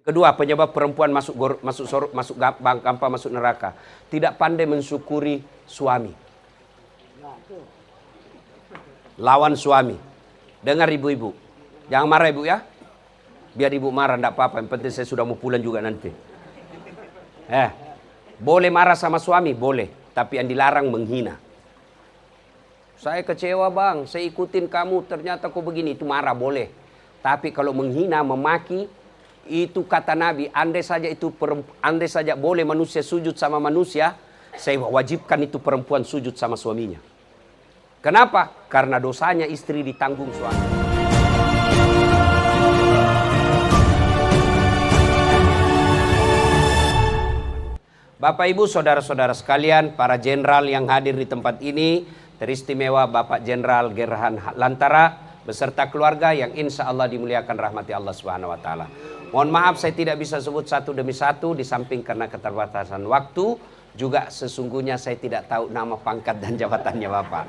Kedua, penyebab perempuan masuk neraka. Tidak pandai mensyukuri suami. Lawan suami. Dengar ibu-ibu. Jangan marah ibu ya. Biar ibu marah, enggak apa-apa. Yang penting saya sudah mau pulang juga nanti. Boleh marah sama suami? Boleh. Tapi yang dilarang menghina. Saya kecewa bang, saya ikutin kamu, ternyata kok begini. Itu marah boleh. Tapi kalau menghina, memaki, itu kata Nabi, andai saja boleh manusia sujud sama manusia, saya wajibkan itu perempuan sujud sama suaminya. Kenapa? Karena dosanya istri ditanggung suami. Bapak Ibu saudara-saudara sekalian, para jenderal yang hadir di tempat ini, teristimewa Bapak Jenderal Gerhan Lantara beserta keluarga yang insya Allah dimuliakan rahmati Allah Subhanahu wa taala. Mohon maaf saya tidak bisa sebut satu demi satu, di samping karena keterbatasan waktu, juga sesungguhnya saya tidak tahu nama, pangkat dan jabatannya Bapak.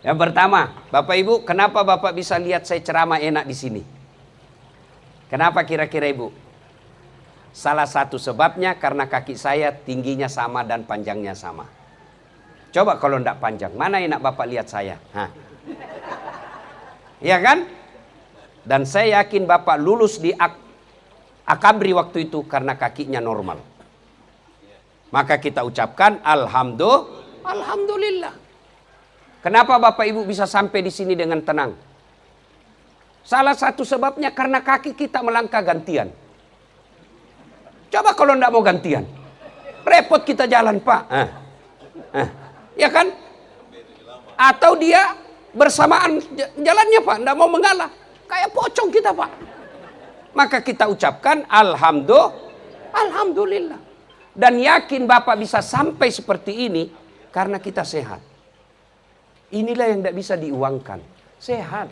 Yang pertama, Bapak Ibu, kenapa Bapak bisa lihat saya ceramah enak di sini? Kenapa kira-kira Ibu? Salah satu sebabnya karena kaki saya tingginya sama dan panjangnya sama. Coba kalau enggak panjang, mana enak Bapak lihat saya? Iya kan? Dan saya yakin Bapak lulus di Akabri waktu itu karena kakinya normal. Maka kita ucapkan Alhamdulillah. Kenapa Bapak Ibu bisa sampai di sini dengan tenang? Salah satu sebabnya karena kaki kita melangkah gantian. Coba kalau enggak mau gantian, repot kita jalan Pak. Ya kan? Atau dia bersamaan jalannya Pak, enggak mau mengalah. Kayak pocong kita Pak. Maka kita ucapkan Alhamdulillah. Dan yakin Bapak bisa sampai seperti ini karena kita sehat. Inilah yang tidak bisa diuangkan. Sehat.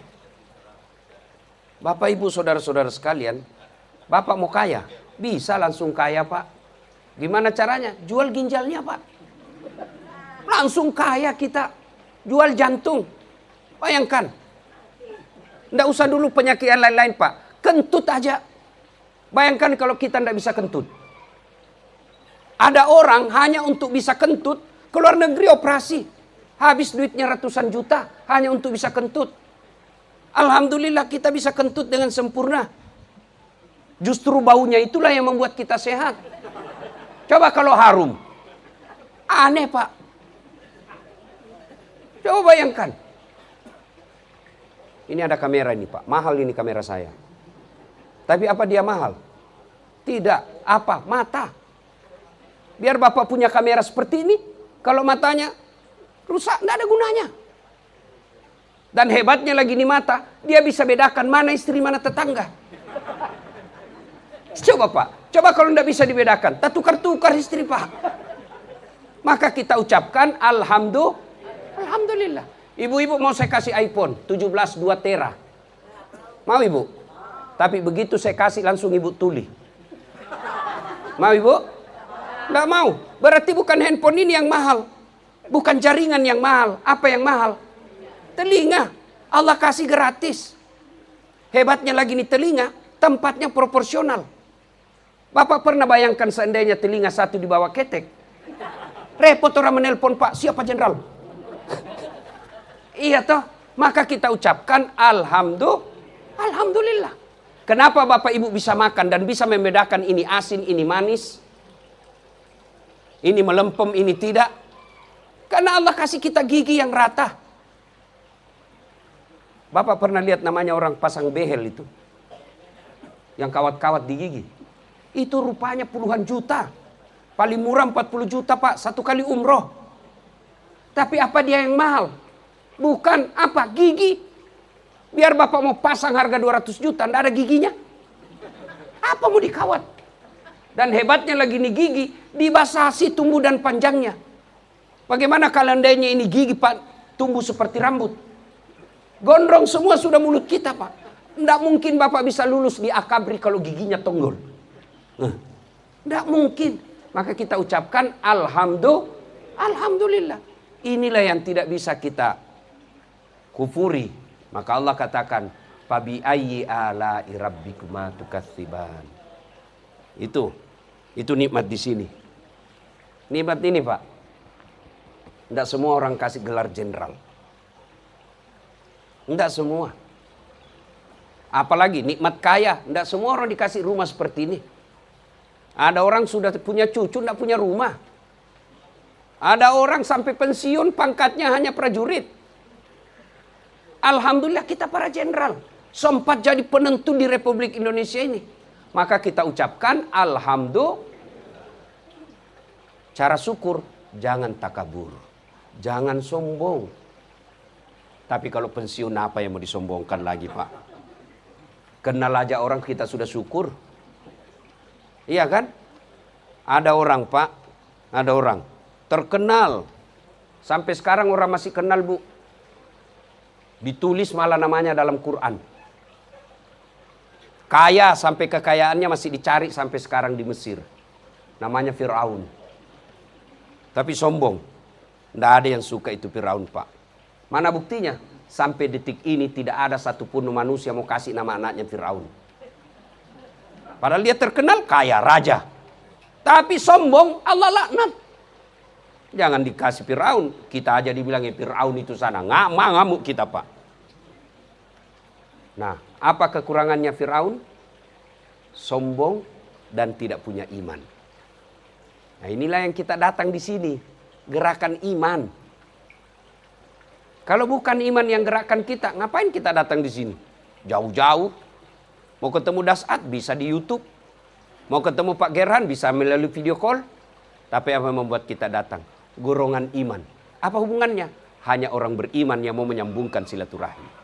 Bapak Ibu saudara-saudara sekalian, Bapak mau kaya? Bisa langsung kaya Pak. Gimana caranya? Jual ginjalnya Pak. Langsung kaya kita. Jual jantung. Bayangkan. Tidak usah dulu penyakit yang lain-lain Pak. Kentut aja. Bayangkan kalau kita tidak bisa kentut. Ada orang hanya untuk bisa kentut, keluar negeri operasi. Habis duitnya ratusan juta hanya untuk bisa kentut. Alhamdulillah kita bisa kentut dengan sempurna. Justru baunya itulah yang membuat kita sehat. Coba kalau harum. Aneh Pak. Coba bayangkan. Ini ada kamera ini Pak. Mahal ini kamera saya. Tapi apa dia mahal? Tidak. Apa? Mata. Biar Bapak punya kamera seperti ini. Kalau matanya rusak, tidak ada gunanya. Dan hebatnya lagi di mata. Dia bisa bedakan mana istri, mana tetangga. Coba Pak. Coba kalau tidak bisa dibedakan. Tak tukar-tukar istri Pak. Maka kita ucapkan Alhamdulillah. Ibu-ibu mau saya kasih iPhone 17 2 tera. Mau Ibu? Tapi begitu saya kasih langsung Ibu tuli. Mau Ibu? Tidak mau. Berarti bukan handphone ini yang mahal. Bukan jaringan yang mahal. Apa yang mahal? Telinga. Allah kasih gratis. Hebatnya lagi nih telinga. Tempatnya proporsional. Bapak pernah bayangkan seandainya telinga satu di bawah ketek. Repot orang menelpon Pak. Siapa jenderal? Iya toh. Maka kita ucapkan Alhamdulillah. Kenapa Bapak Ibu bisa makan dan bisa membedakan ini asin, ini manis, ini melempem, ini tidak? Karena Allah kasih kita gigi yang rata. Bapak pernah lihat namanya orang pasang behel itu? Yang kawat-kawat di gigi. Itu rupanya puluhan juta. Paling murah 40 juta Pak, satu kali umroh. Tapi apa dia yang mahal? Bukan apa? Gigi. Biar Bapak mau pasang harga 200 juta, tidak ada giginya. Apa mau dikawat? Dan hebatnya lagi nih gigi, dibasasi tumbuh dan panjangnya. Bagaimana kalau andainya ini gigi Pak, tumbuh seperti rambut? Gondrong semua sudah mulut kita Pak. Tidak mungkin Bapak bisa lulus di Akabri kalau giginya tonggol. Tidak mungkin. Maka kita ucapkan Alhamdulillah. Inilah yang tidak bisa kita kufuri. Maka Allah katakan, fabi ayyi ala'i rabbikuma tukatsiban. Itu nikmat di sini. Nikmat ini Pak, tidak semua orang kasih gelar jenderal. Tidak semua. Apalagi nikmat kaya, tidak semua orang dikasih rumah seperti ini. Ada orang sudah punya cucu, tidak punya rumah. Ada orang sampai pensiun pangkatnya hanya prajurit. Alhamdulillah kita para jenderal sempat jadi penentu di Republik Indonesia ini. Maka kita ucapkan alhamdulillah. Cara syukur, jangan takabur, jangan sombong. Tapi kalau pensiun apa yang mau disombongkan lagi Pak? Kenal aja orang kita sudah syukur. Iya kan? Ada orang Pak, ada orang terkenal. Sampai sekarang orang masih kenal Bu. Ditulis malah namanya dalam Quran. Kaya sampai kekayaannya masih dicari sampai sekarang di Mesir. Namanya Fir'aun. Tapi sombong. Tidak ada yang suka itu Fir'aun Pak. Mana buktinya? Sampai detik ini tidak ada satupun manusia mau kasih nama anaknya Fir'aun. Padahal dia terkenal kaya, raja. Tapi sombong, Allah laknat. Jangan dikasih Fir'aun. Kita aja dibilangnya Fir'aun itu sana. Ngamuk kita Pak. Nah, apa kekurangannya Fir'aun? Sombong dan tidak punya iman. Nah, inilah yang kita datang di sini. Gerakan iman. Kalau bukan iman yang gerakkan kita, ngapain kita datang di sini? Jauh-jauh. Mau ketemu Dasat bisa di YouTube. Mau ketemu Pak Gerhan bisa melalui video call. Tapi apa yang membuat kita datang? Golongan iman. Apa hubungannya? Hanya orang beriman yang mau menyambungkan silaturahmi.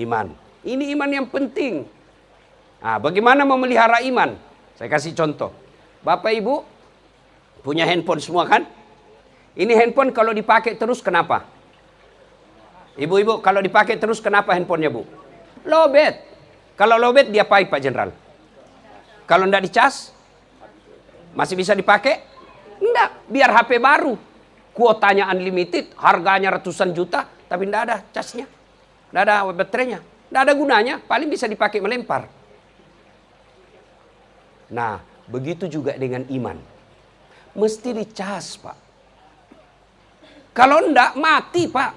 Iman. Ini iman yang penting. Nah, bagaimana memelihara iman? Saya kasih contoh. Bapak Ibu punya handphone semua kan? Ini handphone kalau dipakai terus kenapa? Ibu-ibu kalau dipakai terus kenapa handphonenya Bu? Lowbat. Kalau lowbat diapain Pak Jenderal? Kalau enggak dicas? Masih bisa dipakai? Enggak. Biar HP baru. Kuotanya unlimited. Harganya ratusan juta. Tapi enggak ada casnya. Enggak ada baterainya. Enggak ada gunanya. Paling bisa dipakai melempar. Nah, begitu juga dengan iman. Mesti dicas Pak. Kalau enggak mati Pak.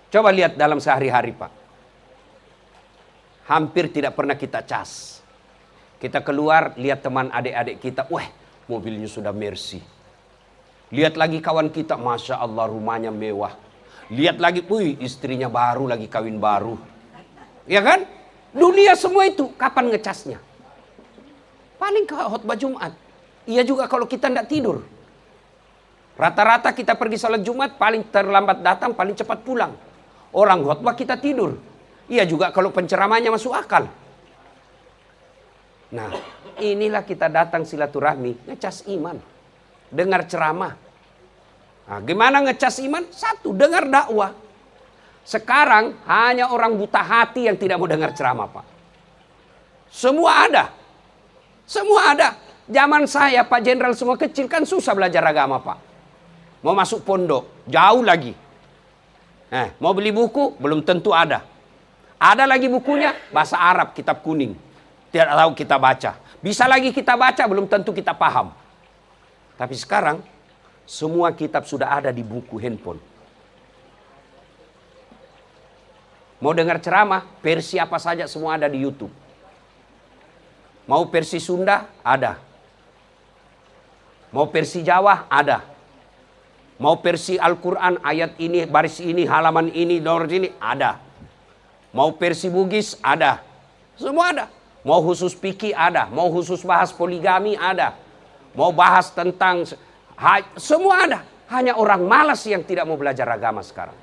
Coba lihat dalam sehari-hari Pak. Hampir tidak pernah kita cas. Kita keluar lihat teman adik-adik kita. Wah mobilnya sudah Mercy. Lihat lagi kawan kita. Masya Allah rumahnya mewah. Lihat lagi. Wih istrinya baru lagi kawin baru. Ya kan? Dunia semua itu. Kapan ngecasnya? Paling ke khotbah Jumat. Iya juga kalau kita tidak tidur. Rata-rata kita pergi salat Jumat, paling terlambat datang, paling cepat pulang. Orang khotbah kita tidur. Iya juga kalau penceramahnya masuk akal. Nah, inilah kita datang silaturahmi, ngecas iman. Dengar ceramah. Nah, gimana ngecas iman? Satu, dengar dakwah. Sekarang hanya orang buta hati yang tidak mau dengar ceramah, Pak. Semua ada. Semua ada. Zaman saya, Pak Jenderal semua kecil kan susah belajar agama, Pak. Mau masuk pondok, jauh lagi. Mau beli buku, belum tentu ada. Ada lagi bukunya, bahasa Arab, kitab kuning. Tidak tahu kita baca. Bisa lagi kita baca, belum tentu kita paham. Tapi sekarang, semua kitab sudah ada di buku handphone. Mau dengar ceramah, versi apa saja semua ada di YouTube. Mau versi Sunda, ada. Mau versi Jawa, ada. Mau versi Al-Quran, ayat ini, baris ini, halaman ini, nomor ini, ada. Mau versi Bugis, ada. Semua ada. Mau khusus fikih, ada. Mau khusus bahas poligami, ada. Mau bahas tentang, semua ada. Hanya orang malas yang tidak mau belajar agama sekarang.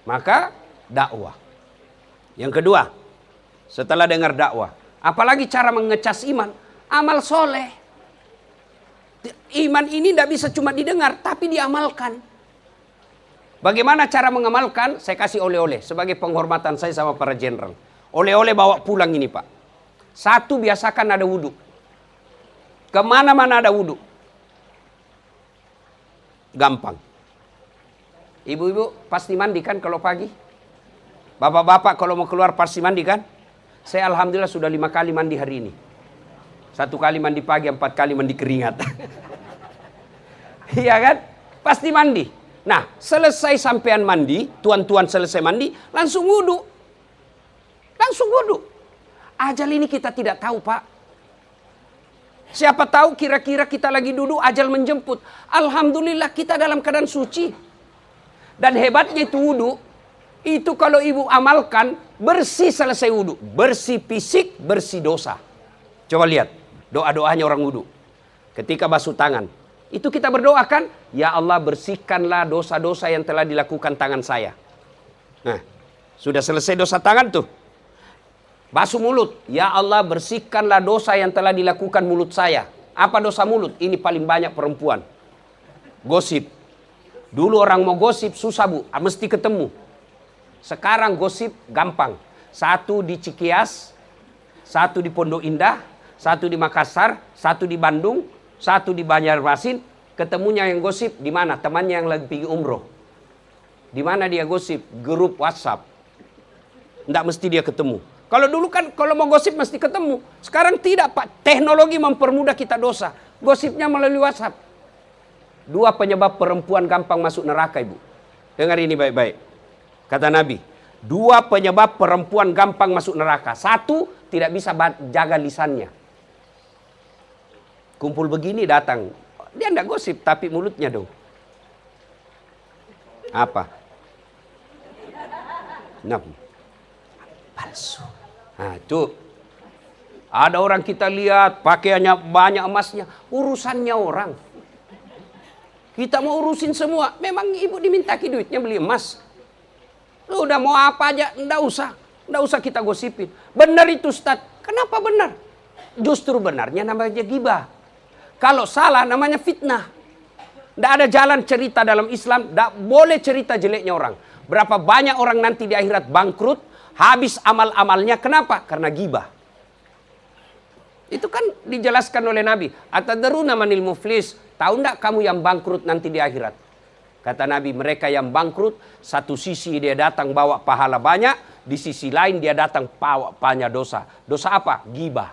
Maka, dakwah. Yang kedua, setelah dengar dakwah, apalagi cara mengecas iman, amal soleh. Iman ini tidak bisa cuma didengar, tapi diamalkan. Bagaimana cara mengamalkan? Saya kasih oleh-oleh sebagai penghormatan saya sama para jenderal. Oleh-oleh bawa pulang ini Pak. Satu, biasakan ada wudhu. Kemana-mana ada wudhu. Gampang. Ibu-ibu pasti mandi kan kalau pagi? Bapak-bapak kalau mau keluar pasti mandi kan? Saya alhamdulillah sudah 5 kali mandi hari ini. 1 kali mandi pagi, 4 kali mandi keringat. Iya kan? Pasti mandi. Nah, selesai sampean mandi, tuan-tuan selesai mandi, langsung wudhu. Langsung wudhu. Ajal ini kita tidak tahu, Pak. Siapa tahu kira-kira kita lagi duduk, ajal menjemput. Alhamdulillah kita dalam keadaan suci. Dan hebatnya itu wudhu, itu kalau ibu amalkan, bersih selesai wudhu. Bersih fisik, bersih dosa. Coba lihat, doa-doanya orang wudhu. Ketika basuh tangan, itu kita berdoakan, ya Allah bersihkanlah dosa-dosa yang telah dilakukan tangan saya. Nah, sudah selesai dosa tangan tuh. Basuh mulut, ya Allah bersihkanlah dosa yang telah dilakukan mulut saya. Apa dosa mulut? Ini paling banyak perempuan. Gosip. Dulu orang mau gosip susah bu, mesti ketemu. Sekarang gosip gampang. 1 di Cikias, 1 di Pondok Indah, 1 di Makassar, 1 di Bandung, 1 di Banjarmasin. Ketemunya yang gosip di mana? Temannya yang lagi pergi umroh. Di mana dia gosip? Grup WhatsApp. Nggak mesti dia ketemu. Kalau dulu kan kalau mau gosip mesti ketemu. Sekarang tidak, Pak. Teknologi mempermudah kita dosa. Gosipnya melalui WhatsApp. 2 penyebab perempuan gampang masuk neraka, Ibu. Dengar ini baik-baik. Kata Nabi, 2 penyebab perempuan gampang masuk neraka. 1, tidak bisa jaga lisannya. Kumpul begini datang. Dia enggak gosip, tapi mulutnya dong. Apa? Palsu. Nah, tuh. Ada orang kita lihat pakaiannya banyak emasnya, urusannya orang. Kita mau urusin semua. Memang ibu diminta duitnya beli emas. Lu udah mau apa aja, enggak usah kita gosipin. Benar itu Ustaz. Kenapa benar? Justru benarnya namanya gibah. Kalau salah namanya fitnah. Enggak ada jalan cerita dalam Islam, enggak boleh cerita jeleknya orang. Berapa banyak orang nanti di akhirat bangkrut, habis amal-amalnya. Kenapa? Karena gibah. Itu kan dijelaskan oleh Nabi. Atadruna manil muflis? Tahu enggak kamu yang bangkrut nanti di akhirat? Kata Nabi, mereka yang bangkrut, satu sisi dia datang bawa pahala banyak, di sisi lain dia datang bawa banyak dosa. Dosa apa? Gibah.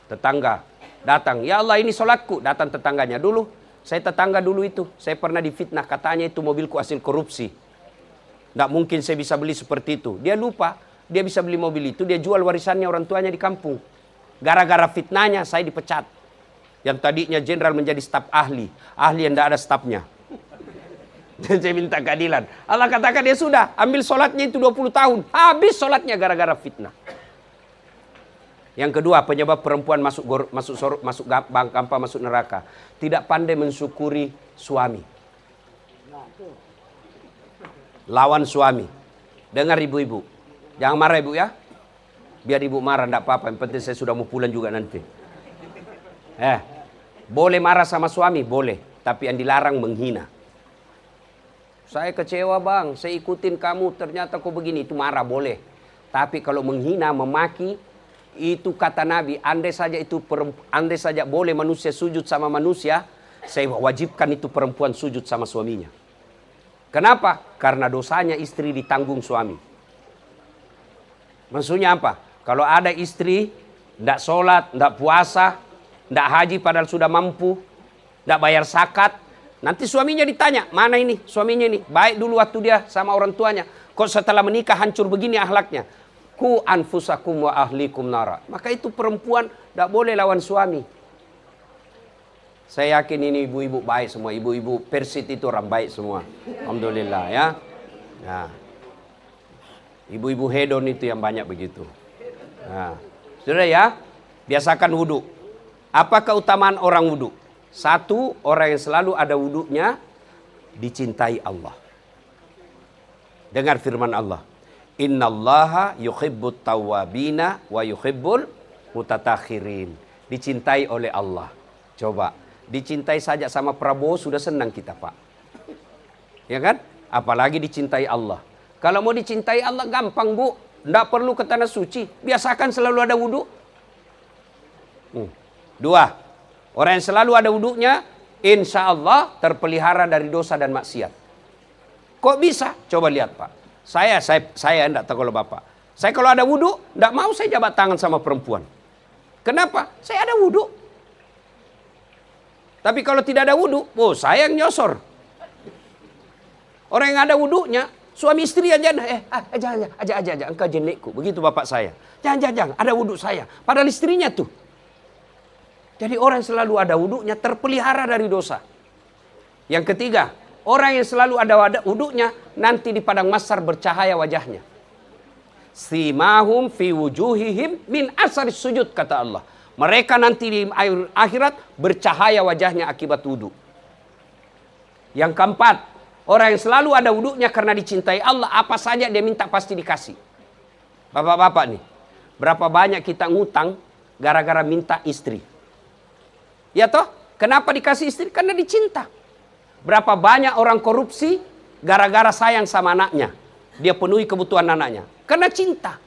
Tetangga datang, ya Allah ini sholatku. Datang tetangganya dulu. Saya tetangga dulu itu. Saya pernah difitnah, katanya itu mobilku hasil korupsi. Nggak mungkin saya bisa beli seperti itu. Dia lupa, dia bisa beli mobil itu, dia jual warisannya orang tuanya di kampung. Gara-gara fitnahnya saya dipecat. Yang tadinya jenderal menjadi staf ahli. Ahli yang tidak ada stafnya. Dan saya minta keadilan. Allah katakan dia sudah ambil sholatnya itu 20 tahun. Habis sholatnya gara-gara fitnah. Yang kedua, penyebab perempuan masuk neraka. Tidak pandai mensyukuri suami. Lawan suami. Dengar ibu-ibu. Jangan marah ibu ya. Biar ibu marah, enggak apa-apa. Yang penting saya sudah mau pulang juga nanti. Boleh marah sama suami? Boleh. Tapi yang dilarang menghina. Saya kecewa bang, saya ikutin kamu, ternyata kok begini. Itu marah boleh. Tapi kalau menghina, memaki, itu kata Nabi, andai saja boleh manusia sujud sama manusia, saya wajibkan itu perempuan sujud sama suaminya. Kenapa? Karena dosanya istri ditanggung suami. Maksudnya apa? Kalau ada istri, tidak sholat, tidak puasa, tidak haji padahal sudah mampu, tidak bayar zakat, nanti suaminya ditanya, mana ini suaminya ini? Baik dulu waktu dia sama orang tuanya, kok setelah menikah hancur begini akhlaknya? Ku anfusakum wa ahlikum nara. Maka itu perempuan tidak boleh lawan suami. Saya yakin ini ibu-ibu baik semua, ibu-ibu Persit itu orang baik semua. Alhamdulillah ya. Nah, ibu-ibu hedon itu yang banyak begitu. Nah, sudah ya, biasakan wudhu. Apa keutamaan orang wudhu? 1, orang yang selalu ada wudhunya dicintai Allah. Dengar firman Allah. Innallaha yuhibbut tawwabina wa yuhibbul mutattakhirin. Dicintai oleh Allah. Coba, dicintai saja sama Prabowo sudah senang kita, Pak. Ya kan? Apalagi dicintai Allah. Kalau mau dicintai Allah gampang, Bu. Tidak perlu ke tanah suci. Biasakan selalu ada wudhu. 2, orang yang selalu ada wudhunya, insya Allah terpelihara dari dosa dan maksiat. Kok bisa? Coba lihat Pak. Saya tidak tahu kalau Bapak. Saya kalau ada wudhu, tidak mau saya jabat tangan sama perempuan. Kenapa? Saya ada wudhu. Tapi kalau tidak ada wudhu, oh saya yang nyosor. Orang yang ada wudhunya, suami istri aja, aja, engkau jenekku. Begitu bapak saya. Jangan, ada wudhu saya. Padahal istrinya tuh. Jadi orang yang selalu ada wudhunya terpelihara dari dosa. Yang ketiga, orang yang selalu ada wudhunya nanti di padang mahsyar bercahaya wajahnya. Simahum fi wujuhihim min asari sujud, kata Allah. Mereka nanti di akhirat bercahaya wajahnya akibat wudhu. Yang keempat, orang yang selalu ada wudhunya karena dicintai Allah, apa saja dia minta pasti dikasih. Bapak-bapak nih, berapa banyak kita ngutang gara-gara minta istri? Ya toh? Kenapa dikasih istri? Karena dicinta. Berapa banyak orang korupsi gara-gara sayang sama anaknya. Dia penuhi kebutuhan anaknya. Karena cinta.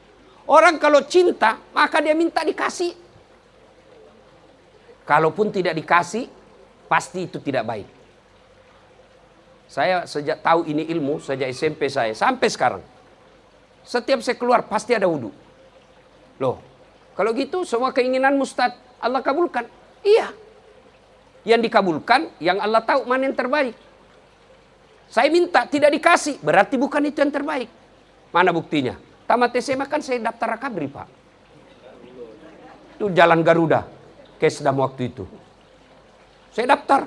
Orang kalau cinta, maka dia minta dikasih. Kalaupun tidak dikasih, pasti itu tidak baik. Saya sejak tahu ini ilmu, sejak SMP saya, sampai sekarang. Setiap saya keluar, pasti ada wudhu. Loh, kalau gitu semua keinginan Ustaz, Allah kabulkan. Iya. Yang dikabulkan, yang Allah tahu mana yang terbaik. Saya minta, tidak dikasih, berarti bukan itu yang terbaik. Mana buktinya? Tamat SMA kan saya daftar Rakabri, Pak. Itu Jalan Garuda, Kesdam waktu itu. Saya daftar,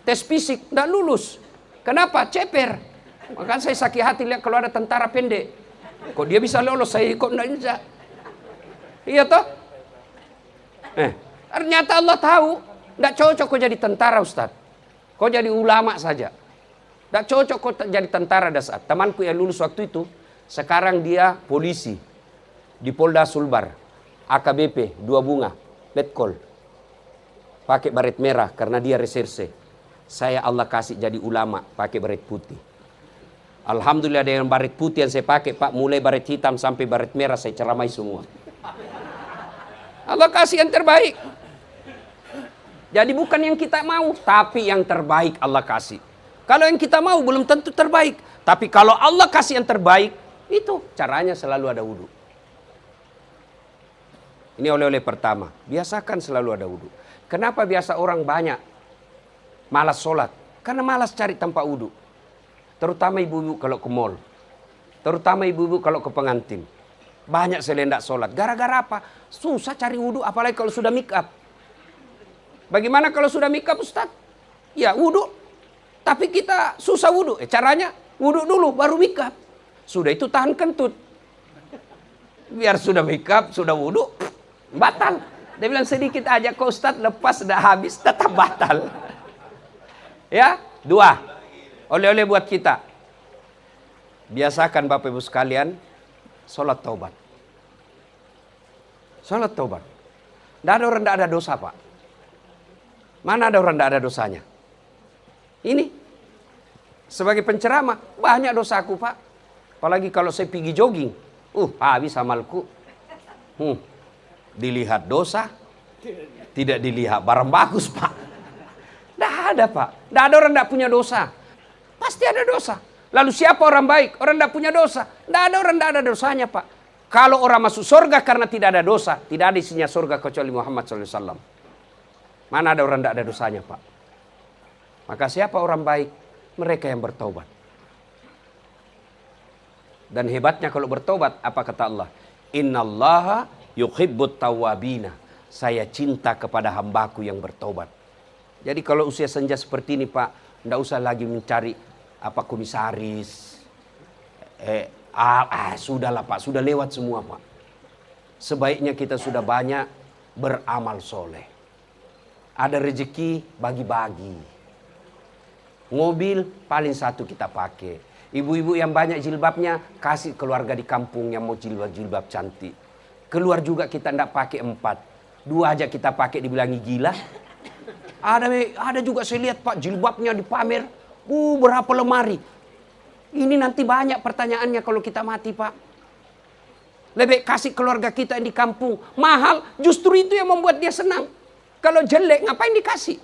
tes fisik, tidak lulus. Kenapa? Ceper. Maka saya sakit hati lihat kalau ada tentara pendek. Kok dia bisa lolos, saya kok tidak bisa. Iya toh? Ternyata Allah tahu, tidak cocok kau jadi tentara, Ustaz. Kau jadi ulama saja. Tidak cocok kau jadi tentara dasar. Temanku yang lulus waktu itu, sekarang dia polisi di Polda Sulbar, AKBP 2 bunga, letkol, pakai baret merah karena dia reserse. Saya Allah kasih jadi ulama, pakai baret putih. Alhamdulillah dengan baret putih yang saya pakai, Pak, mulai baret hitam sampai baret merah saya ceramai semua. Allah kasih yang terbaik. Jadi bukan yang kita mau, tapi yang terbaik Allah kasih. Kalau yang kita mau belum tentu terbaik, tapi kalau Allah kasih yang terbaik, itu caranya selalu ada wudhu. Ini oleh-oleh pertama. Biasakan selalu ada wudhu. Kenapa biasa orang banyak malas sholat? Karena malas cari tempat wudhu. Terutama ibu-ibu kalau ke mall. Terutama ibu-ibu kalau ke pengantin. Banyak selendak sholat. Gara-gara apa? Susah cari wudhu, apalagi kalau sudah make up. Bagaimana kalau sudah make up, Ustaz? Ya wudhu. Tapi kita susah wudhu. Caranya wudhu dulu baru make up. Sudah itu tahan kentut. Biar sudah make up, sudah wudhu, batal. Dia bilang sedikit aja kok Ustaz, lepas dah habis tetap batal. Ya, 2. Oleh-oleh buat kita. Biasakan Bapak Ibu sekalian, sholat taubat. Sholat taubat. Tidak ada orang tidak ada dosa, Pak. Mana ada orang tidak ada dosanya? Ini. Sebagai penceramah, banyak dosaku, Pak. Apalagi kalau saya pergi jogging, habis amalku. Dilihat dosa, tidak dilihat barang bagus, Pak. Tidak ada, Pak. Tidak ada orang tidak punya dosa. Pasti ada dosa. Lalu siapa orang baik? Orang tidak punya dosa. Tidak ada orang tidak ada dosanya, Pak. Kalau orang masuk surga karena tidak ada dosa, tidak ada isinya surga kecuali Muhammad SAW. Mana ada orang tidak ada dosanya, Pak? Maka siapa orang baik? Mereka yang bertobat. Dan hebatnya kalau bertobat, apa kata Allah? Innallaha yuhibbut tawwabina. Saya cinta kepada hambaku yang bertobat. Jadi kalau usia senja seperti ini, Pak, tidak usah lagi mencari komisaris. Sudahlah, Pak, sudah lewat semua, Pak. Sebaiknya kita sudah banyak beramal soleh. Ada rezeki, bagi-bagi. Mobil paling 1 kita pakai. Ibu-ibu yang banyak jilbabnya, kasih keluarga di kampung yang mau jilbab-jilbab cantik. Keluar juga kita tidak pakai 4. 2 aja kita pakai dibilangi gila. Ada juga saya lihat, Pak, jilbabnya dipamer. Berapa lemari. Ini nanti banyak pertanyaannya kalau kita mati, Pak. Lebih kasih keluarga kita yang di kampung. Mahal, justru itu yang membuat dia senang. Kalau jelek, ngapain dikasih?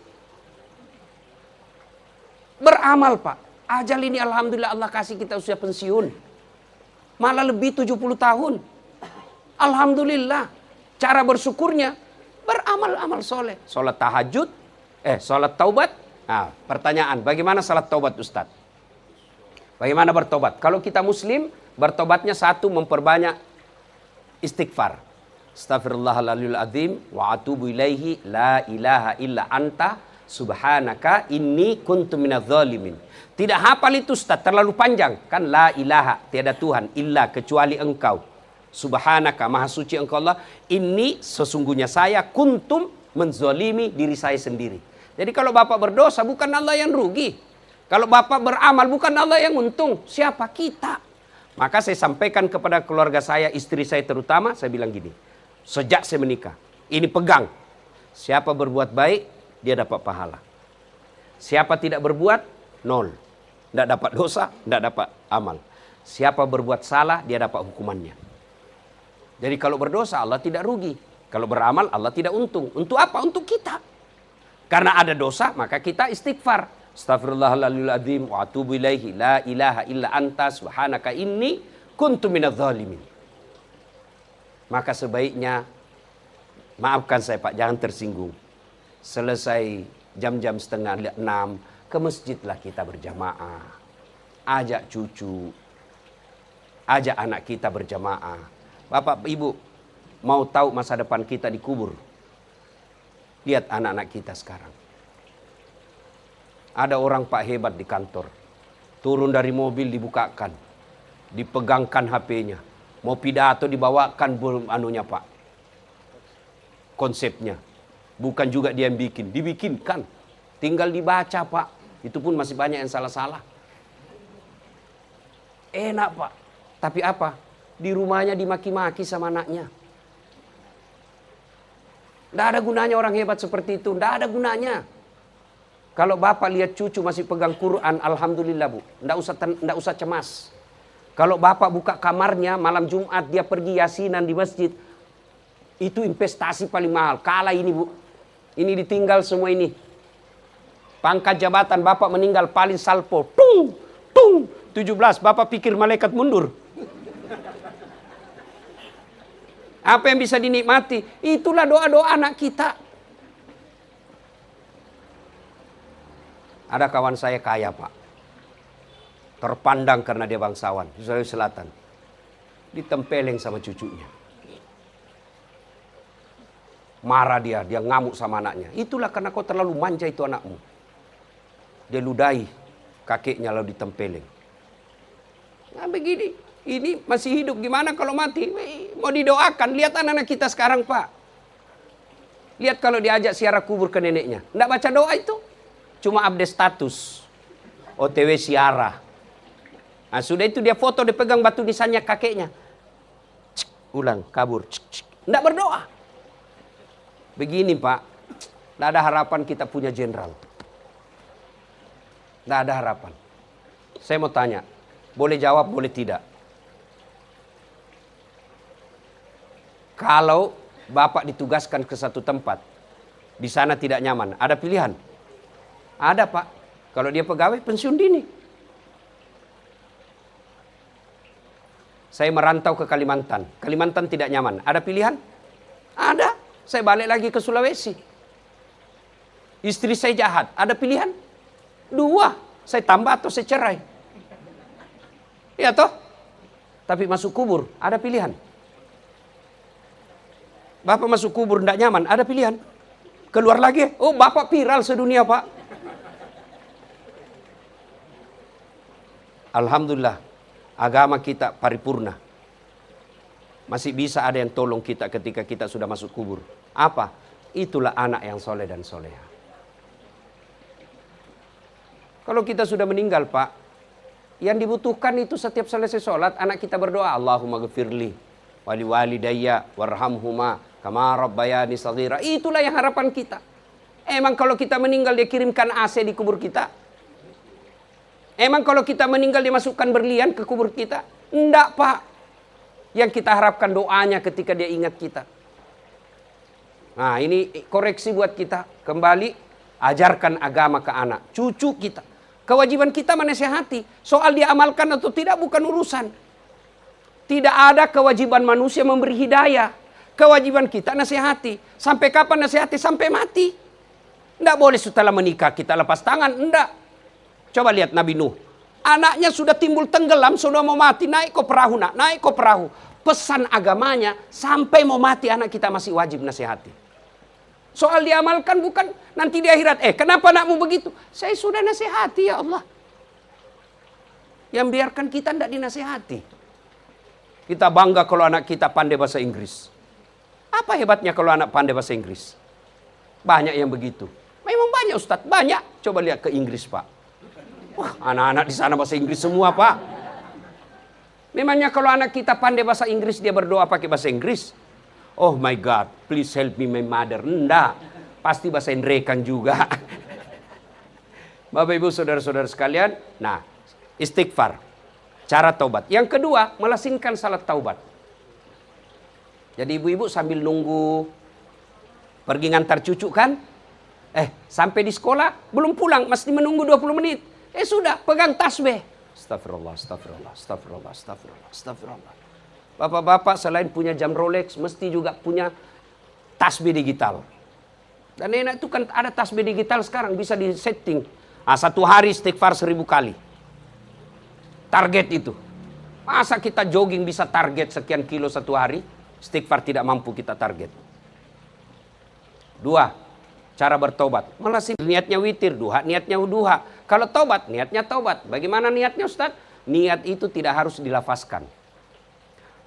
Beramal, Pak. Ajal ini alhamdulillah Allah kasih kita usia pensiun. Malah lebih 70 tahun. Alhamdulillah. Cara bersyukurnya beramal-amal soleh. Sholat tahajud, sholat taubat. Nah, pertanyaan, bagaimana sholat taubat Ustaz? Bagaimana bertobat? Kalau kita muslim, bertobatnya satu, memperbanyak istighfar. Astaghfirullahaladzim azim wa atubu ilaihi la ilaha illa anta subhanaka inni kuntu minadz zalimin. Tidak hafal itu Ustaz, terlalu panjang. Kan la ilaha, tiada Tuhan illa kecuali engkau. Subhanaka, maha suci engkau Allah. Ini sesungguhnya saya kuntum menzolimi diri saya sendiri. Jadi kalau Bapak berdosa bukan Allah yang rugi. Kalau Bapak beramal bukan Allah yang untung. Siapa? Kita. Maka saya sampaikan kepada keluarga saya, istri saya terutama, saya bilang gini. Sejak saya menikah, ini pegang. Siapa berbuat baik, dia dapat pahala. Siapa tidak berbuat, nol. Tidak dapat dosa, tidak dapat amal. Siapa berbuat salah, dia dapat hukumannya. Jadi kalau berdosa, Allah tidak rugi. Kalau beramal, Allah tidak untung. Untuk apa? Untuk kita. Karena ada dosa, maka kita istighfar. Astaghfirullahaladzim wa atubu ilaihi la ilaha illa anta subhanaka inni kuntu minadz zalimin. Maka sebaiknya, maafkan saya Pak, jangan tersinggung. Selesai jam-jam 5:30, ke masjidlah kita berjamaah. Ajak cucu, ajak anak kita berjamaah. Bapak, Ibu, mau tahu masa depan kita dikubur? Lihat anak-anak kita sekarang. Ada orang Pak hebat di kantor. Turun dari mobil dibukakan. Dipegangkan HP-nya. Mau pidato dibawakan anunya Pak. Konsepnya. Bukan juga dia yang bikin. Dibikinkan. Tinggal dibaca Pak. Itu pun masih banyak yang salah-salah. Enak Pak. Tapi apa? Di rumahnya dimaki-maki sama anaknya. Tidak ada gunanya orang hebat seperti itu. Tidak ada gunanya. Kalau Bapak lihat cucu masih pegang Quran, alhamdulillah Bu. Tidak usah cemas. Kalau Bapak buka kamarnya malam Jumat, dia pergi yasinan di masjid. Itu investasi paling mahal. Kalah ini Bu. Ini ditinggal semua ini. Pangkat jabatan Bapak meninggal paling salpo. Tung, tung. 17, Bapak pikir malaikat mundur. Apa yang bisa dinikmati? Itulah doa-doa anak kita. Ada kawan saya kaya Pak. Terpandang karena dia bangsawan. Di Sulawesi Selatan. Ditempeleng sama cucunya. Marah dia ngamuk sama anaknya. Itulah karena kau terlalu manja itu anakmu. Dia ludahi kakeknya lalu ditempeleng. Nah begini, ini masih hidup gimana kalau mati? Mau didoakan, lihat anak-anak kita sekarang Pak. Lihat kalau diajak ziarah kubur ke neneknya. Nggak baca doa itu. Cuma update status. OTW ziarah. Nah sudah itu dia foto, dia pegang batu nisannya kakeknya. Cik, ulang, kabur. Cik, cik. Nggak berdoa. Begini Pak, nggak ada harapan kita punya jenderal. Nggak ada harapan. Saya mau tanya, boleh jawab, boleh tidak. Kalau Bapak ditugaskan ke satu tempat, di sana tidak nyaman, ada pilihan? Ada Pak. Kalau dia pegawai, pensiun dini. Saya merantau ke Kalimantan. Kalimantan tidak nyaman. Ada pilihan? Ada. Saya balik lagi ke Sulawesi. Istri saya jahat. Ada pilihan? 2. Saya tambah atau saya cerai. Iya toh? Tapi masuk kubur, ada pilihan. Bapak masuk kubur tidak nyaman, ada pilihan. Keluar lagi, oh Bapak viral sedunia Pak. Alhamdulillah, agama kita paripurna. Masih bisa ada yang tolong kita ketika kita sudah masuk kubur. Apa? Itulah anak yang soleh dan soleha. Kalau kita sudah meninggal Pak, yang dibutuhkan itu setiap selesai sholat, anak kita berdoa, Allahumma ghafirli wali walidayya warhamhuma kama rabbayani shaghira. Itulah yang harapan kita. Emang kalau kita meninggal dia kirimkan AC di kubur kita? Emang kalau kita meninggal dia masukkan berlian ke kubur kita? Enggak Pak. Yang kita harapkan doanya ketika dia ingat kita. Nah ini koreksi buat kita. Kembali ajarkan agama ke anak, cucu kita. Kewajiban kita menasihati. Soal dia amalkan atau tidak bukan urusan. Tidak ada kewajiban manusia memberi hidayah. Kewajiban kita nasihati. Sampai kapan nasihati? Sampai mati. Tidak boleh setelah menikah kita lepas tangan. Tidak. Coba lihat Nabi Nuh. Anaknya sudah timbul tenggelam, sudah mau mati. Naik ke perahu, nak. Naik ke perahu. Pesan agamanya, sampai mau mati anak kita masih wajib nasihati. Soal diamalkan bukan nanti di akhirat. Kenapa anakmu begitu? Saya sudah nasihati ya Allah. Yang biarkan kita tidak dinasihati. Kita bangga kalau anak kita pandai bahasa Inggris. Apa hebatnya kalau anak pandai bahasa Inggris? Banyak yang begitu. Memang banyak Ustadz, banyak. Coba lihat ke Inggris Pak. Wah, anak-anak di sana bahasa Inggris semua Pak. Memangnya kalau anak kita pandai bahasa Inggris, dia berdoa pakai bahasa Inggris? Oh my God, please help me my mother. Enggak, pasti bahasa Indrekan juga. Bapak Ibu saudara-saudara sekalian, nah istighfar, cara taubat. Yang kedua, melasinkan salat taubat. Jadi ibu-ibu sambil nunggu pergi ngantar cucu kan? Sampai di sekolah belum pulang, mesti menunggu 20 menit. Sudah, pegang tasbih. Astagfirullah, astagfirullah, astagfirullah, astagfirullah, astagfirullah. Bapak-bapak selain punya jam Rolex, mesti juga punya tasbih digital. Dan enak itu kan ada tasbih digital sekarang, bisa di-setting. Satu hari istighfar 1000 kali. Target itu. Masa kita jogging bisa target sekian kilo satu hari? Istighfar tidak mampu kita target. 2. Cara bertobat. Malah sih niatnya witir, duha niatnya duha. Kalau tobat, niatnya tobat. Bagaimana niatnya Ustaz? Niat itu tidak harus dilafazkan.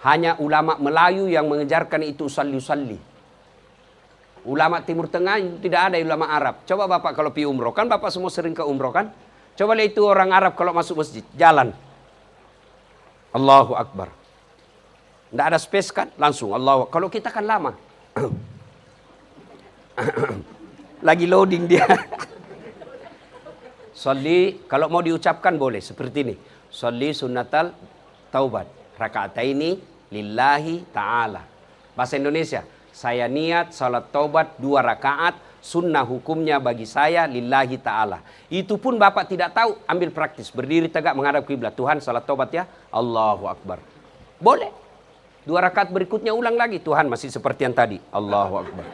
Hanya ulama Melayu yang mengejarkan itu usalli. Ulama Timur Tengah itu tidak ada ulama Arab. Coba Bapak kalau pergi umroh, kan Bapak semua sering ke umroh kan? Coba lihat itu orang Arab kalau masuk masjid, jalan. Allahu Akbar. Tidak ada space kan? Langsung Allahu. Kalau kita kan lama. Lagi loading dia. Sholli, kalau mau diucapkan boleh seperti ini. Sholli sunnatal taubat. Raka'ataini lillahi ta'ala. Bahasa Indonesia. Saya niat salat taubat 2 rakaat. Sunnah hukumnya bagi saya lillahi ta'ala. Itu pun Bapak tidak tahu, ambil praktis. Berdiri tegak menghadap kiblat. Tuhan salat taubat ya. Allahu Akbar. Boleh. 2 rakaat berikutnya ulang lagi. Tuhan masih seperti yang tadi. Allahu Akbar.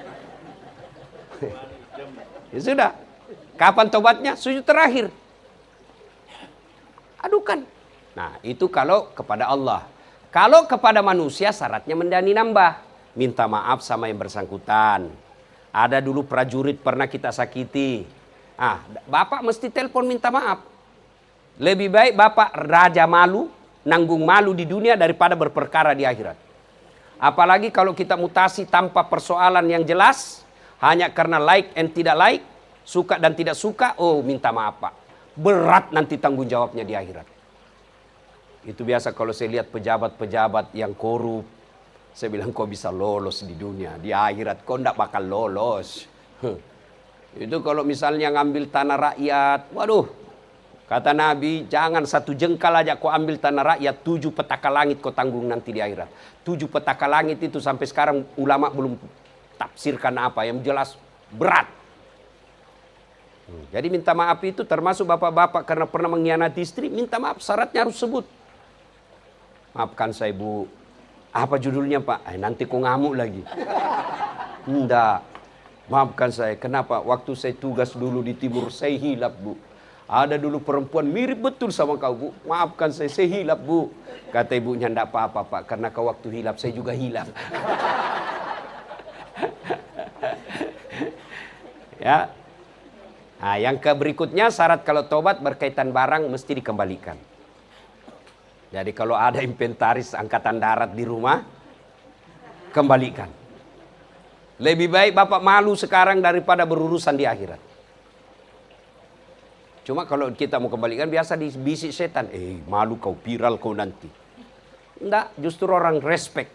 Ya sudah. Kapan tobatnya? Sujud terakhir. Adukan. Nah, itu kalau kepada Allah. Kalau kepada manusia syaratnya mendani nambah. Minta maaf sama yang bersangkutan. Ada dulu prajurit pernah kita sakiti. Bapak mesti telepon minta maaf. Lebih baik Bapak raja malu, nanggung malu di dunia daripada berperkara di akhirat. Apalagi kalau kita mutasi tanpa persoalan yang jelas. Hanya karena like and tidak like. Suka dan tidak suka, minta maaf Pak. Berat nanti tanggung jawabnya di akhirat. Itu biasa kalau saya lihat pejabat-pejabat yang korup. Saya bilang kok bisa lolos di dunia. Di akhirat kok enggak bakal lolos. Itu kalau misalnya ngambil tanah rakyat. Waduh. Kata Nabi, jangan 1 jengkal aja kau ambil tanah rakyat. 7 petaka langit kau tanggung nanti di akhirat. 7 petaka langit itu sampai sekarang ulama belum tafsirkan apa. Yang jelas berat. Jadi minta maaf itu termasuk bapak-bapak karena pernah mengkhianati istri, minta maaf, syaratnya harus sebut. Maafkan saya Bu, apa judulnya Pak? Nanti kok ngamuk lagi. Enggak, maafkan saya, kenapa? Waktu saya tugas dulu di timur, saya hilap Bu. Ada dulu perempuan mirip betul sama kau Bu, maafkan saya hilap Bu. Kata ibunya, enggak apa-apa Pak, karena kau waktu hilap, saya juga hilap. Ya. Nah, yang berikutnya syarat kalau tobat berkaitan barang mesti dikembalikan. Jadi kalau ada inventaris angkatan darat di rumah, kembalikan. Lebih baik Bapak malu sekarang daripada berurusan di akhirat. Cuma kalau kita mau kembalikan biasa dibisik setan. Malu kau, viral kau nanti. Enggak, justru orang respect.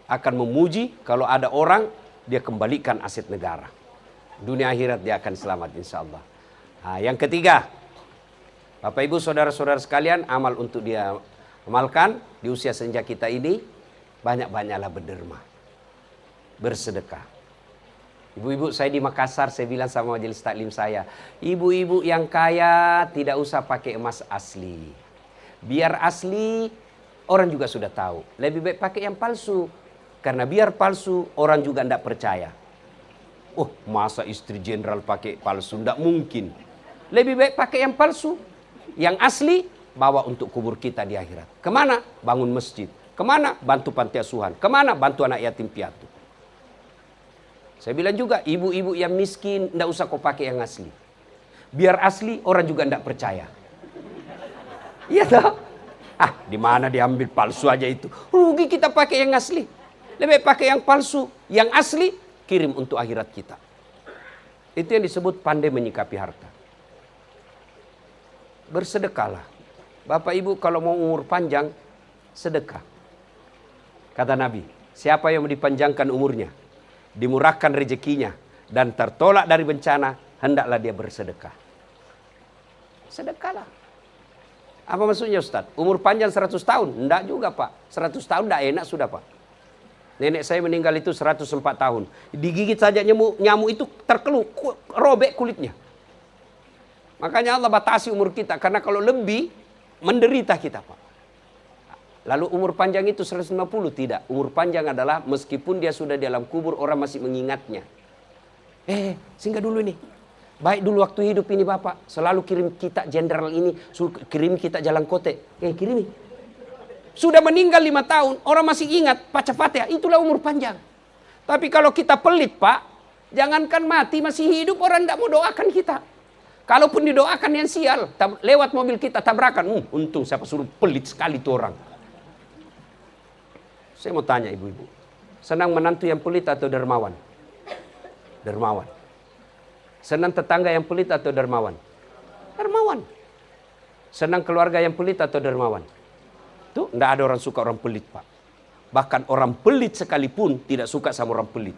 Akan memuji kalau ada orang dia kembalikan aset negara. Dunia akhirat dia akan selamat insya Allah. Nah, yang ketiga, Bapak Ibu saudara-saudara sekalian, amal untuk dia amalkan di usia senja kita ini, banyak-banyaklah berderma, bersedekah. Ibu-ibu saya di Makassar, saya bilang sama majelis taklim saya, ibu-ibu yang kaya tidak usah pakai emas asli. Biar asli, orang juga sudah tahu. Lebih baik pakai yang palsu. Karena biar palsu, orang juga tidak percaya. Oh, masa istri jenderal pakai palsu? Tidak mungkin. Lebih baik pakai yang palsu. Yang asli, bawa untuk kubur kita di akhirat. Kemana? Bangun masjid. Kemana? Bantu panti asuhan. Kemana? Bantu anak yatim piatu. Saya bilang juga, ibu-ibu yang miskin, tidak usah kau pakai yang asli. Biar asli, orang juga tidak percaya. Iya toh? Ah, di mana diambil palsu aja itu? Rugi kita pakai yang asli. Lebih pakai yang palsu. Yang asli, kirim untuk akhirat kita. Itu yang disebut pandai menyikapi harta. Bersedekahlah. Bapak Ibu kalau mau umur panjang, sedekah. Kata Nabi, siapa yang dipanjangkan umurnya, dimurahkan rezekinya, dan tertolak dari bencana, hendaklah dia bersedekah. Sedekahlah. Apa maksudnya Ustaz? Umur panjang 100 tahun? Enggak juga Pak. 100 tahun enggak enak sudah Pak. Nenek saya meninggal itu 104 tahun. Digigit saja nyamuk itu terkeluh, robek kulitnya. Makanya Allah batasi umur kita. Karena kalau lebih, menderita kita Pak. Lalu umur panjang itu 150? Tidak. Umur panjang adalah meskipun dia sudah di dalam kubur, orang masih mengingatnya. Singgah dulu nih. Baik dulu waktu hidup ini Bapak. Selalu kirim kita jenderal ini. Kirim kita jalan kote. Kirimi. Sudah meninggal 5 tahun. Orang masih ingat. Baca Fatihah. Itulah umur panjang. Tapi kalau kita pelit Pak. Jangankan mati masih hidup. Orang tidak mau doakan kita. Kalaupun didoakan yang sial. Lewat mobil kita tabrakan. Untung siapa suruh pelit sekali tuh orang. Saya mau tanya ibu-ibu. Senang menantu yang pelit atau dermawan? Dermawan. Senang tetangga yang pelit atau dermawan? Dermawan. Senang keluarga yang pelit atau dermawan? Tuh, enggak ada orang suka orang pelit, Pak. Bahkan orang pelit sekalipun tidak suka sama orang pelit.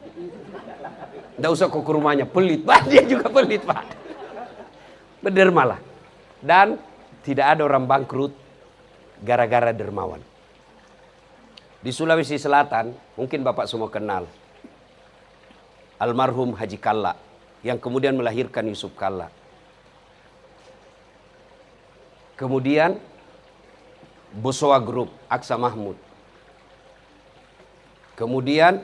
Enggak usah kok ke rumahnya, pelit. Bah, dia juga pelit, Pak. Berdermalah. Dan tidak ada orang bangkrut gara-gara dermawan. Di Sulawesi Selatan, mungkin Bapak semua kenal. Almarhum Haji Kalla. Yang kemudian melahirkan Yusuf Kalla. Kemudian Bosowa Group, Aksa Mahmud. Kemudian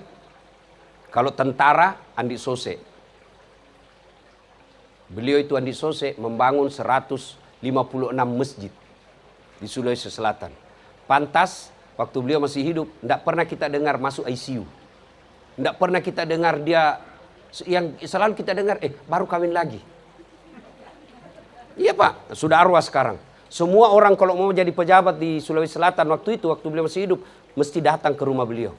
kalau tentara, Andi Sose. Beliau itu Andi Sose membangun 156 masjid di Sulawesi Selatan. Pantas waktu beliau masih hidup, tidak pernah kita dengar masuk ICU. Tidak pernah kita dengar dia. Yang selalu kita dengar, baru kawin lagi. Iya Pak, sudah arwah sekarang. Semua orang kalau mau jadi pejabat di Sulawesi Selatan waktu itu, waktu beliau masih hidup, mesti datang ke rumah beliau.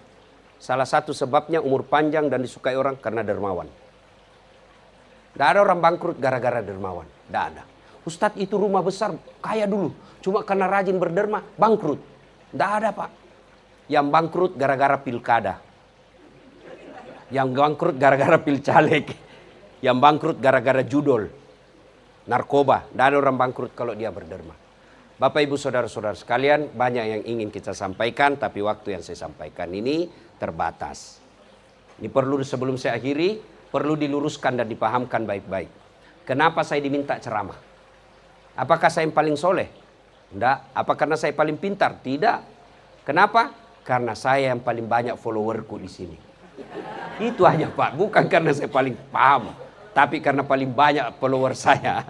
Salah satu sebabnya umur panjang dan disukai orang karena dermawan. Tidak ada orang bangkrut gara-gara dermawan. Tidak ada. Ustadz itu rumah besar, kaya dulu. Cuma karena rajin berderma, bangkrut. Tidak ada Pak. Yang bangkrut gara-gara pilkada. Yang bangkrut gara-gara pilcaleg. Yang bangkrut gara-gara judol. Narkoba. Tidak ada orang bangkrut kalau dia berderma. Bapak Ibu Saudara-saudara sekalian, banyak yang ingin kita sampaikan. Tapi waktu yang saya sampaikan ini terbatas. Ini perlu sebelum saya akhiri, perlu diluruskan dan dipahamkan baik-baik. Kenapa saya diminta ceramah? Apakah saya yang paling soleh? Tidak. Apa karena saya paling pintar? Tidak. Kenapa? Karena saya yang paling banyak followerku di sini. Itu aja Pak, bukan karena saya paling paham, tapi karena paling banyak follower saya.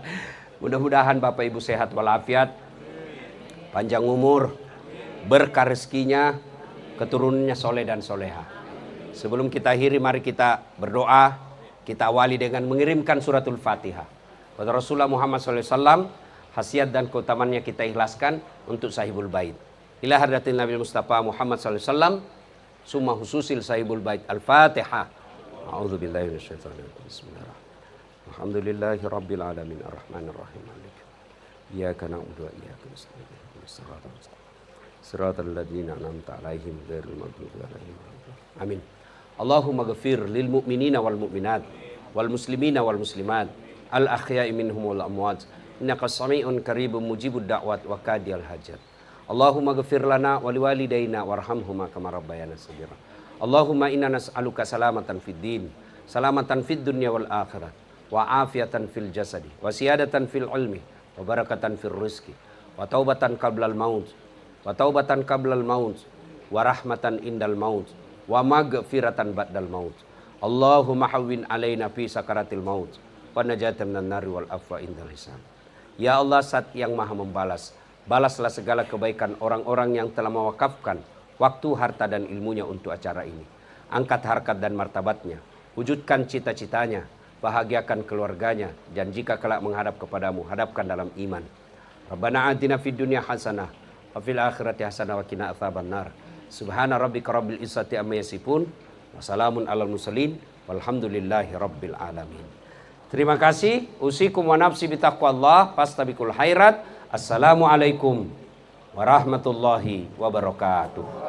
Mudah-mudahan Bapak Ibu sehat walafiat, panjang umur, berkah rezekinya, keturunannya soleh dan soleha. Sebelum kita akhiri, mari kita berdoa. Kita awali dengan mengirimkan suratul Fatihah. Pada Rasulullah Muhammad SAW, khasiat dan keutamannya kita ikhlaskan untuk sahibul bait. Ila hadratin Nabi Mustafa Muhammad SAW, summa hususil sahibul bait. Al-Fatihah. A'udzu billahi minasyaitonir rajim. Bismillahirrahmanirrahim. Alhamdulillahi rabbil alamin arrahmanir rahim. Iyyaka na'budu wa iyyaka nasta'in. Shiratal ladzina an'amta 'alaihim ghairil maghdubi 'alaihim. Amin. Allahumma ghfir lil mu'minina wal mu'minat wal muslimina wal muslimat al ahya'i minhum wal amwat. Innaka sami'un qaribun mujibud da'wat wa qadiyal hajat. Allahumma ghfir lana wa liwalidayna warhamhuma kama rabbayana shaghira. Allahumma inna nas'aluka salamatan fid din, salamatan fid dunya wal akhirah, wa afiatan fil jasadi, wa siyadatan fil ilmi, wa barakatan fil rizqi, wa taubatan qablal maut, wa taubatan qablal maut, wa rahmatan indal maut, wa maghfiratan ba'dal maut. Allahumma hawwin alaina fi sakaratil maut, wa najatan minan nari wal afwa indal hisab. Ya Allah, Zat yang Maha membalas, balaslah segala kebaikan orang-orang yang telah mewakafkan waktu, harta, dan ilmunya untuk acara ini. Angkat harkat dan martabatnya, wujudkan cita-citanya, bahagiakan keluarganya, dan jika kelak menghadap kepadamu, hadapkan dalam iman. Rabbana atina fid dunya hasanah, wa fil akhirati hasanah, wa qina adzabannar. Subhana rabbika rabbil izzati amma yasifun, wa salamun alal mursalin, walhamdulillahi rabbil alamin. Terima kasih. Usikum wa nafsi bitaqwallah, fastabiqul khairat. Assalamualaikum warahmatullahi wabarakatuh.